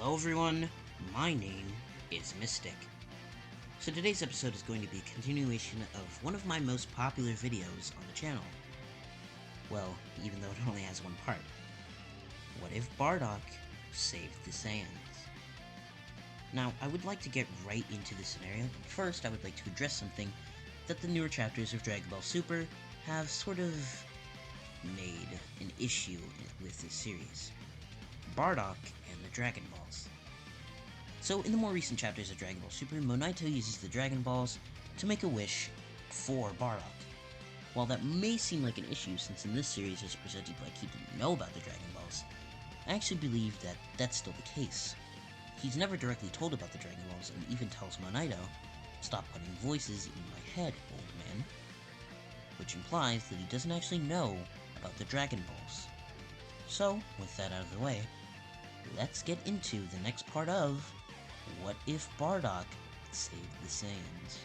Hello everyone, my name is Mystic. So today's episode is going to be a continuation of one of my most popular videos on the channel. Well, even though it only has one part. What if Bardock saved the Saiyans? Now, I would like to get right into the scenario, but first I would like to address something that the newer chapters of Dragon Ball Super have sort of made an issue with this series. Bardock and the Dragon Balls. So, in the more recent chapters of Dragon Ball Super, Monito uses the Dragon Balls to make a wish for Bardock. While that may seem like an issue, since in this series it's presented like he didn't know about the Dragon Balls, I actually believe that that's still the case. He's never directly told about the Dragon Balls, and even tells Monito, "Stop putting voices in my head, old man," which implies that he doesn't actually know about the Dragon Balls. So, with that out of the way, let's get into the next part of What If Bardock Saved the Saiyans?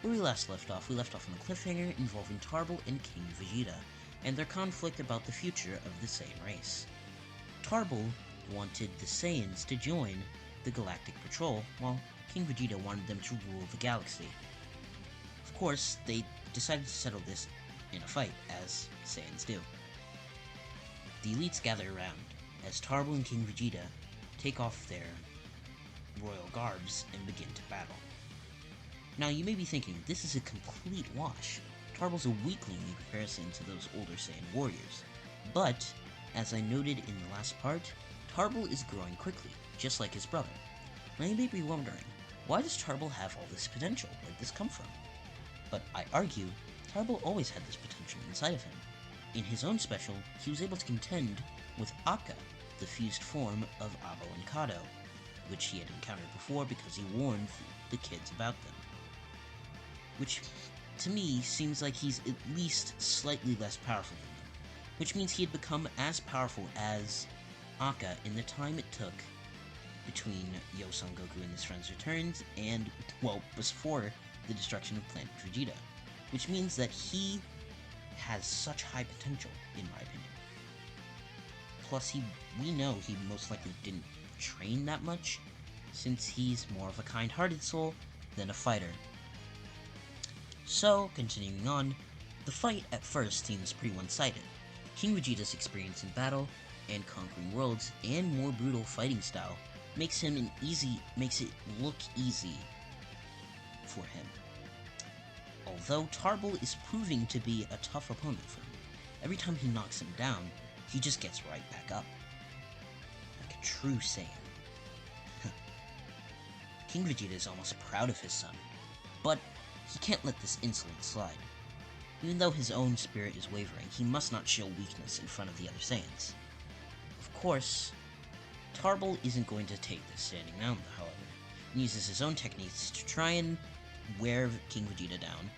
Where we last left off on a cliffhanger involving Tarble and King Vegeta, and their conflict about the future of the Saiyan race. Tarble wanted the Saiyans to join the Galactic Patrol, while King Vegeta wanted them to rule the galaxy. Of course, they decided to settle this in a fight, as Saiyans do. The elites gather around, as Tarble and King Vegeta take off their royal garbs and begin to battle. Now, you may be thinking, this is a complete wash. Tarble's a weakling in comparison to those older Saiyan warriors. But, as I noted in the last part, Tarble is growing quickly, just like his brother. Now you may be wondering, why does Tarble have all this potential? Where did this come from? But I argue, Tarble always had this potential inside of him. In his own special, he was able to contend with Akka, the fused form of Abo and Kado, which he had encountered before because he warned the kids about them. Which, to me, seems like he's at least slightly less powerful than them, which means he had become as powerful as Akka in the time it took between Son Goku and his friends' returns and, well, before the destruction of Planet Vegeta, which means that he has such high potential, in my opinion. Plus, we know he most likely didn't train that much, since he's more of a kind-hearted soul than a fighter. So, continuing on, the fight at first seems pretty one-sided. King Vegeta's experience in battle and conquering worlds and more brutal fighting style makes it look easy for him. Although Tarble is proving to be a tough opponent for him. Every time he knocks him down, he just gets right back up. Like a true Saiyan. King Vegeta is almost proud of his son, but he can't let this insolence slide. Even though his own spirit is wavering, he must not show weakness in front of the other Saiyans. Of course, Tarble isn't going to take this standing down, however, and uses his own techniques to try and wear King Vegeta down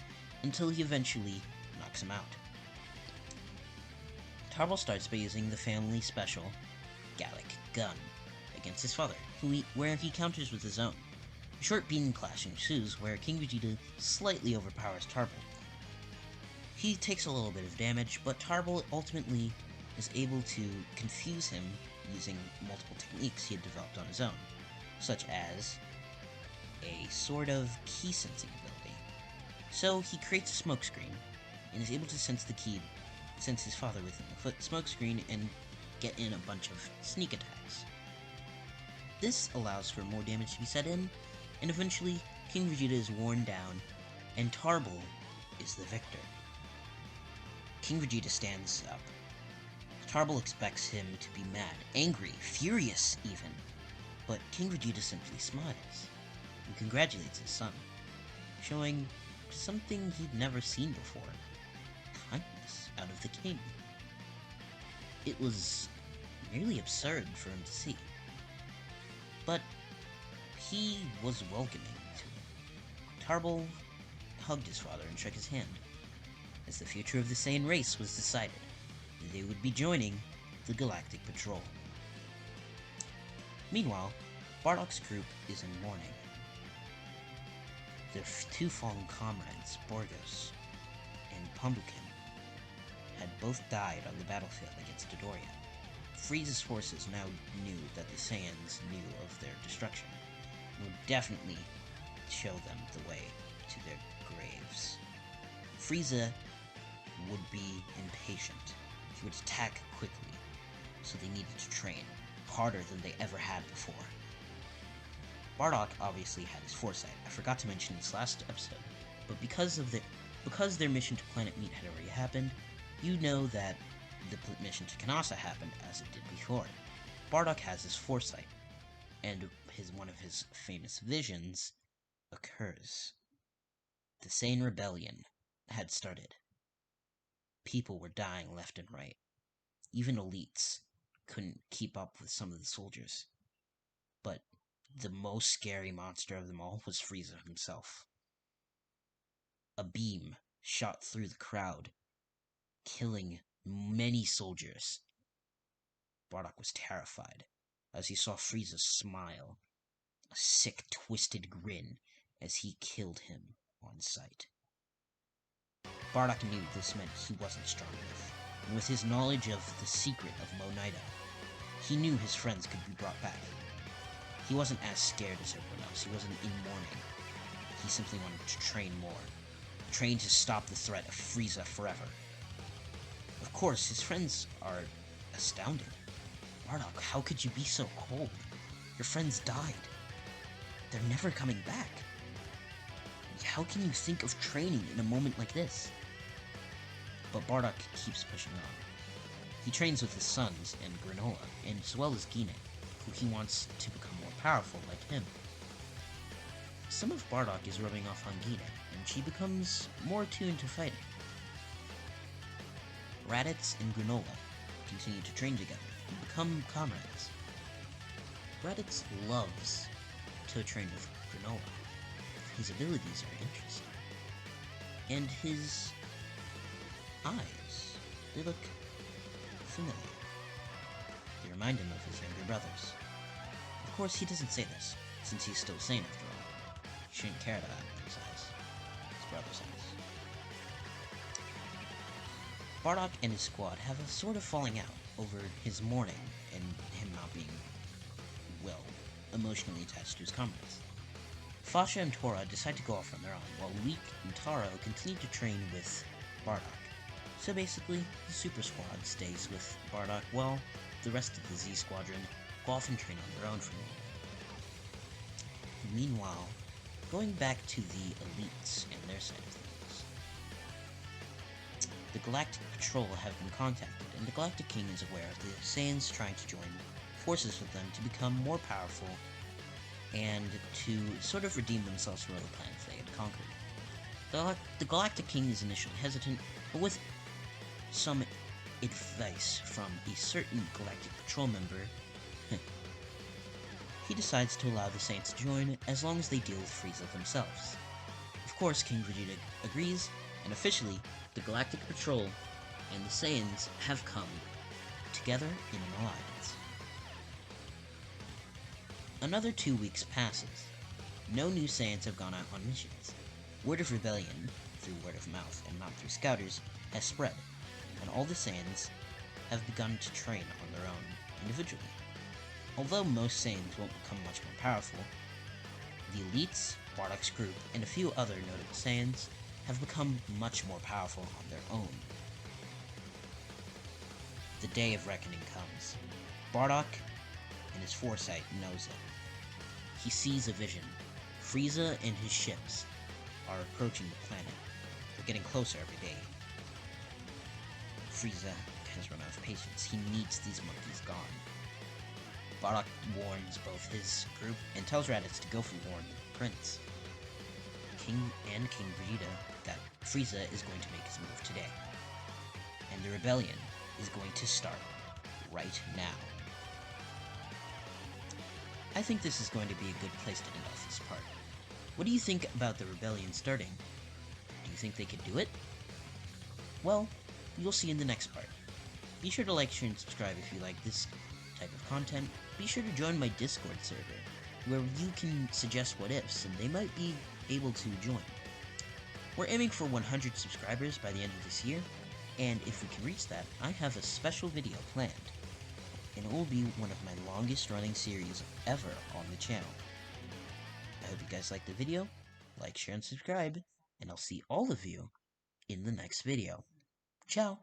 until he eventually knocks him out. Tarble starts by using the family special Gallic Gun against his father, where he counters with his own. A short beam clash ensues where King Vegeta slightly overpowers Tarble. He takes a little bit of damage, but Tarble ultimately is able to confuse him using multiple techniques he had developed on his own, such as a sort of key sensing ability. So he creates a smokescreen and is able to sense his father within the smokescreen and get in a bunch of sneak attacks. This allows for more damage to be set in, and eventually King Vegeta is worn down, and Tarble is the victor. King Vegeta stands up. Tarble expects him to be mad, angry, furious even, but King Vegeta simply smiles and congratulates his son, showing something he'd never seen before: kindness out of the king. It was nearly absurd for him to see, but he was welcoming to it. Tarble hugged his father and shook his hand, as the future of the Saiyan race was decided. They would be joining the Galactic Patrol. Meanwhile, Bardock's group is in mourning. Their two fallen comrades, Borgos and Pambukin, had both died on the battlefield against Dodoria. Frieza's forces now knew that the Saiyans knew of their destruction, and would definitely show them the way to their graves. Frieza would be impatient. He would attack quickly, so they needed to train harder than they ever had before. Bardock obviously had his foresight. I forgot to mention this last episode, but because their mission to Planet Meat had already happened, you know that the mission to Kanasa happened as it did before. Bardock has his foresight, and one of his famous visions occurs. The Saiyan rebellion had started. People were dying left and right. Even elites couldn't keep up with some of the soldiers. But the most scary monster of them all was Frieza himself. A beam shot through the crowd, killing many soldiers. Bardock was terrified as he saw Frieza smile, a sick, twisted grin as he killed him on sight. Bardock knew this meant he wasn't strong enough, and with his knowledge of the secret of Monida, he knew his friends could be brought back. He wasn't as scared as everyone else. He wasn't in mourning. He simply wanted to train more. Train to stop the threat of Frieza forever. Of course, his friends are astounded. Bardock, how could you be so cold? Your friends died. They're never coming back. How can you think of training in a moment like this? But Bardock keeps pushing on. He trains with his sons and Granola, and as well as Gine, who he wants to become more powerful like him. Some of Bardock is rubbing off on Gine, and she becomes more attuned to fighting. Raditz and Granola continue to train together and become comrades. Raditz loves to train with Granola. His abilities are interesting. And his eyes, they look familiar. They remind him of his younger brothers. Of course, he doesn't say this, since he's still sane after all. He shouldn't care about his eyes. His brother's eyes. Bardock and his squad have a sort of falling out over his mourning and him not being, well, emotionally attached to his comrades. Fasha and Tora decide to go off on their own, while Leek and Taro continue to train with Bardock. So basically, the Super Squad stays with Bardock while the rest of the Z Squadron go off and train on their own for a while. Meanwhile, going back to the elites and their side of things, the Galactic Patrol have been contacted, and the Galactic King is aware of the Saiyans trying to join forces with them to become more powerful and to sort of redeem themselves from other planets they had conquered. The Galactic King is initially hesitant, but with some advice from a certain Galactic Patrol member, he decides to allow the Saints to join as long as they deal with Frieza themselves. Of course, King Vegeta agrees, and officially, the Galactic Patrol and the Saiyans have come together in an alliance. Another 2 weeks passes. No new Saiyans have gone out on missions. Word of rebellion, through word of mouth and not through scouters, has spread, and all the Saiyans have begun to train on their own individually. Although most Saiyans won't become much more powerful, the elites, Bardock's group, and a few other notable Saiyans have become much more powerful on their own. The day of reckoning comes. Bardock, in his foresight, knows it. He sees a vision. Frieza and his ships are approaching the planet. They're getting closer every day. Frieza has run out of patience. He needs these monkeys gone. Bardock warns both his group and tells Raditz to go warn the prince. King Vegeta that Frieza is going to make his move today. And the rebellion is going to start right now. I think this is going to be a good place to end off this part. What do you think about the rebellion starting? Do you think they could do it? Well, you'll see in the next part. Be sure to like, share, and subscribe if you like this type of content. Be sure to join my Discord server, where you can suggest what-ifs, and they might be able to join. We're aiming for 100 subscribers by the end of this year, and if we can reach that, I have a special video planned. and it will be one of my longest running series ever on the channel. I hope you guys liked the video, like, share, and subscribe, and I'll see all of you in the next video. Ciao!